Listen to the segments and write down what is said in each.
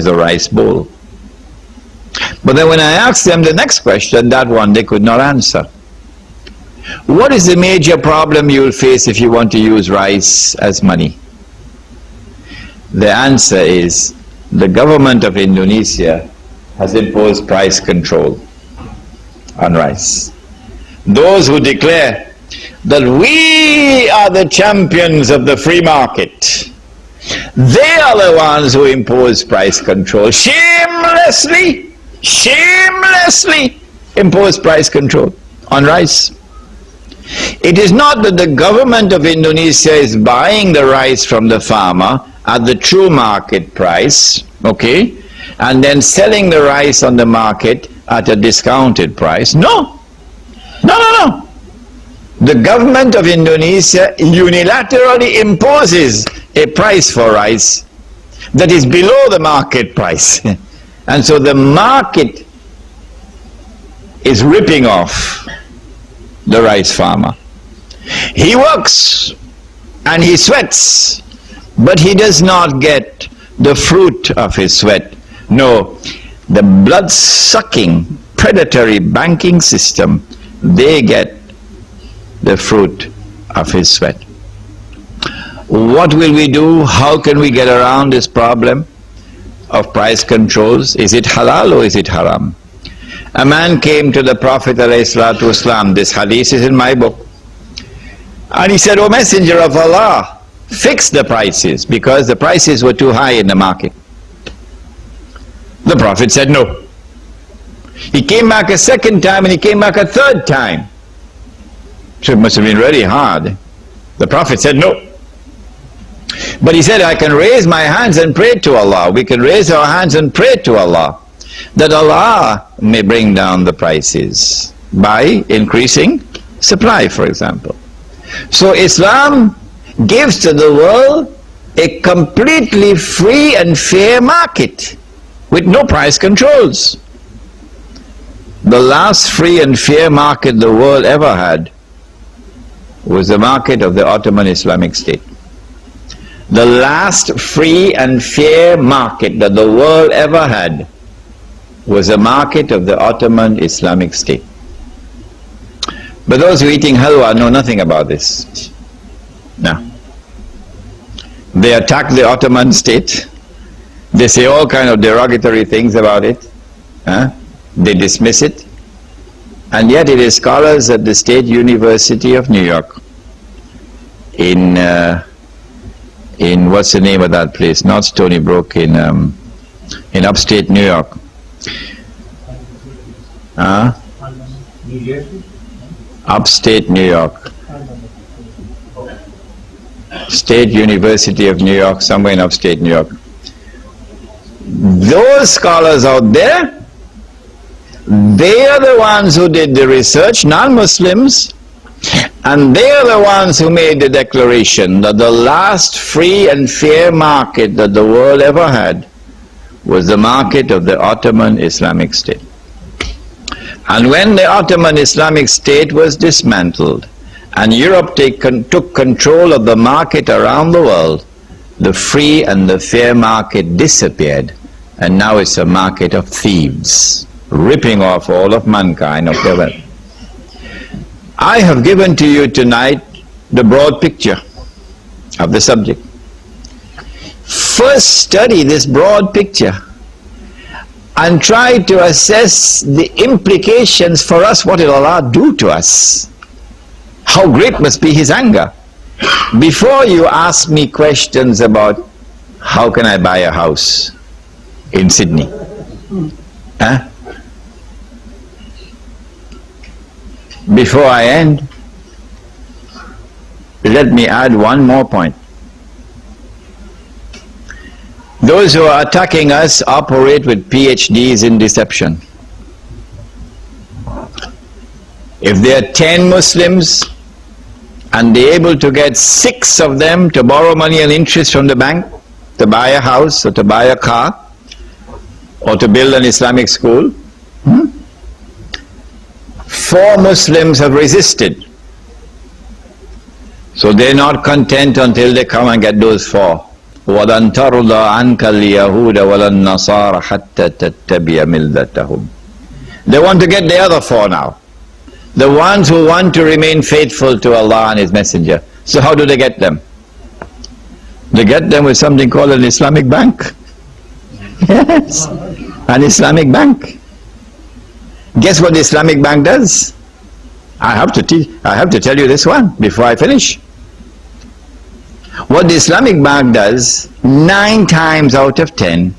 the rice bowl. But then when I asked them the next question, that one they could not answer. What is the major problem you will face if you want to use rice as money? The answer is the government of Indonesia has imposed price control on rice. Those who declare that we are the champions of the free market, they are the ones who impose price control. Shamelessly impose price control on rice. It is not that the government of Indonesia is buying the rice from the farmer at the true market price, okay, and then selling the rice on the market at a discounted price. No. The government of Indonesia unilaterally imposes a price for rice that is below the market price. And so the market is ripping off the rice farmer. He works and he sweats, but he does not get the fruit of his sweat. No, the blood-sucking, predatory banking system, they get the fruit of his sweat. What will we do? How can we get around this problem of price controls? Is it halal or is it haram? A man came to the Prophet ﷺ, this hadith is in my book, and he said, "O Messenger of Allah, fix the prices, because the prices were too high in the market." The Prophet said no. He came back a second time and he came back a third time. So it must have been really hard. The Prophet said no. But he said, I can raise my hands and pray to Allah. We can raise our hands and pray to Allah that Allah may bring down the prices by increasing supply, for example. So Islam gives to the world a completely free and fair market with no price controls. The last free and fair market the world ever had was the market of the Ottoman Islamic State. The last free and fair market that the world ever had was the market of the Ottoman Islamic State. But those who are eating halwa know nothing about this. No. They attack the Ottoman state. They say all kind of derogatory things about it. They dismiss it. And yet it is scholars at the State University of New York in what's the name of that place? Not Stony Brook, in upstate New York. Upstate New York. State University of New York, somewhere in upstate New York. Those scholars out there, they are the ones who did the research, non-Muslims, and they are the ones who made the declaration that the last free and fair market that the world ever had was the market of the Ottoman Islamic State. And when the Ottoman Islamic State was dismantled and Europe took control of the market around the world, the free and the fair market disappeared, and now it's a market of thieves, ripping off all of mankind of their wealth. I have given to you tonight the broad picture of the subject. First study this broad picture and try to assess the implications for us. What will Allah do to us? How great must be His anger? Before you ask me questions about how can I buy a house in Sydney, before I end, let me add one more point. Those who are attacking us operate with PhDs in deception. If there are 10 Muslims and they're able to get 6 of them to borrow money and interest from the bank to buy a house or to buy a car or to build an Islamic school, 4 Muslims have resisted. So they're not content until they come and get those 4. وَلَن تَرْضَى عَنْكَ الْيَهُودَ وَلَا النَّصَارَ حَتَّى تَتَّبِعَ مِلَّتَهُمْ. They want to get the other four now. The ones who want to remain faithful to Allah and His Messenger. So how do they get them? They get them with something called an Islamic bank. Yes, an Islamic bank. Guess what the Islamic bank does? I have to tell you this one before I finish. What the Islamic bank does, 9 times out of 10,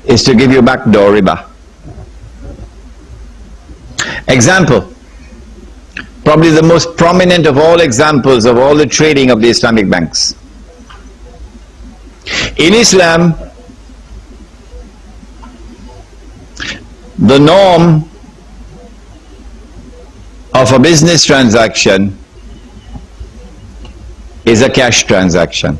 is to give you backdoor riba. Example, probably the most prominent of all examples of all the trading of the Islamic banks. In Islam, the norm of a business transaction is a cash transaction.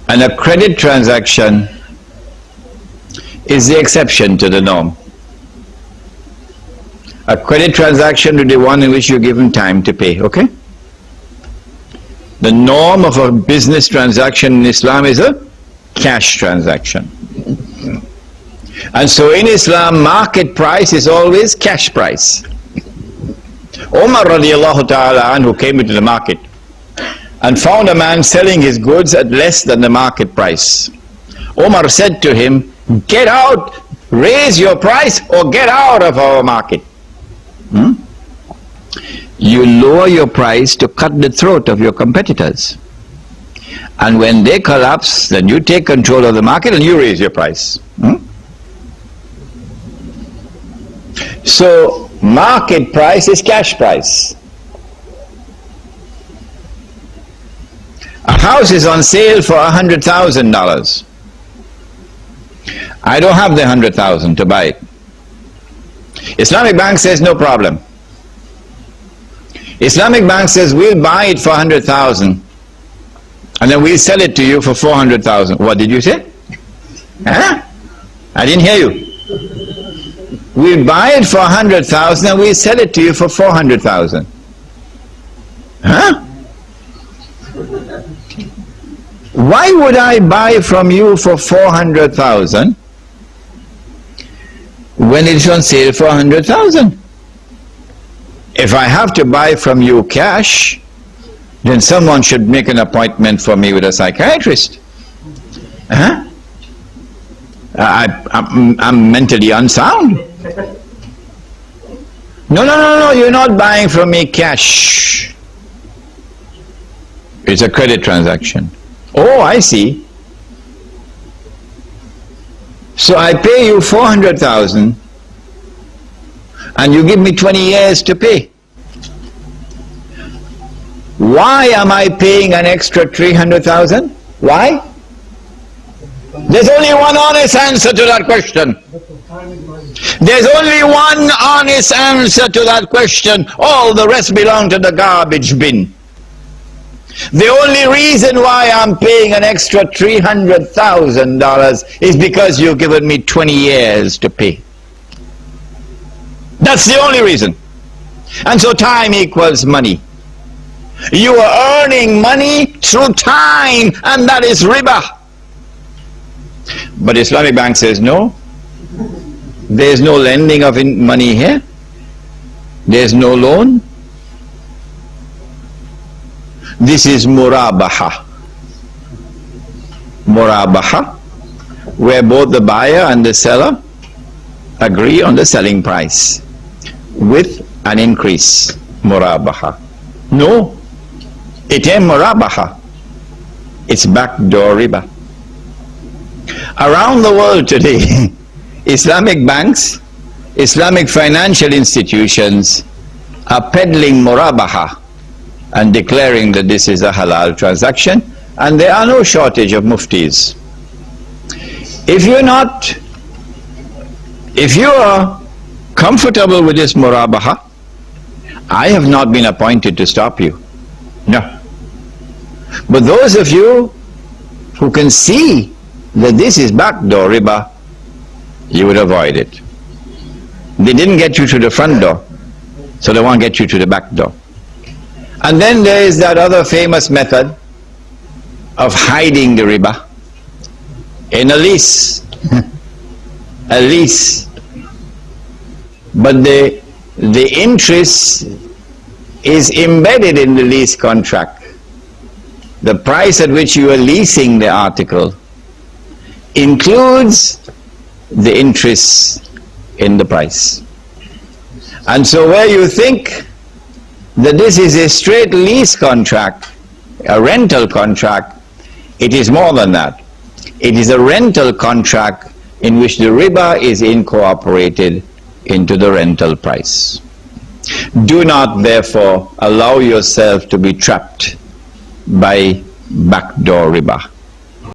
And a credit transaction is the exception to the norm. A credit transaction would be one in which you're given time to pay, okay? The norm of a business transaction in Islam is a cash transaction. And so in Islam, market price is always cash price. Umar radiallahu ta'ala anhu came into the market and found a man selling his goods at less than the market price. Umar said to him, "Get out, raise your price or get out of our market." You lower your price to cut the throat of your competitors. And when they collapse, then you take control of the market and you raise your price. So, market price is cash price. A house is on sale for $100,000. I don't have the 100,000 to buy it. Islamic Bank says no problem. Islamic Bank says we'll buy it for 100,000 and then we'll sell it to you for 400,000. What did you say? Huh? I didn't hear you. We'll buy it for 100,000 and we'll sell it to you for 400,000. Huh? Why would I buy from you for 400,000 when it's on sale for 100,000? If I have to buy from you cash, then someone should make an appointment for me with a psychiatrist. Huh? I'm mentally unsound. No, you're not buying from me cash. It's a credit transaction. Oh, I see. So I pay you 400,000 and you give me 20 years to pay. Why am I paying an extra 300,000? Why? There's only one honest answer to that question. There's only one honest answer to that question. All the rest belong to the garbage bin. The only reason why I'm paying an extra $300,000 is because you've given me 20 years to pay. That's the only reason. And so time equals money. You are earning money through time, and that is riba. But Islamic Bank says no. There is no lending of money here. There is no loan. This is murabaha. Murabaha, where both the buyer and the seller agree on the selling price with an increase. Murabaha. No, it ain't murabaha. It's backdoor riba. Around the world today, Islamic banks, Islamic financial institutions are peddling murabaha and declaring that this is a halal transaction, and there are no shortage of muftis. If you are comfortable with this murabaha, I have not been appointed to stop you. No. But those of you who can see that this is backdoor riba, you would avoid it. They didn't get you to the front door, so they won't get you to the back door. And then there is that other famous method of hiding the riba in a lease. A lease. But the interest is embedded in the lease contract. The price at which you are leasing the article includes the interest in the price. And so where you think that this is a straight lease contract, a rental contract, it is more than that. It is a rental contract in which the riba is incorporated into the rental price. Do not therefore allow yourself to be trapped by backdoor riba.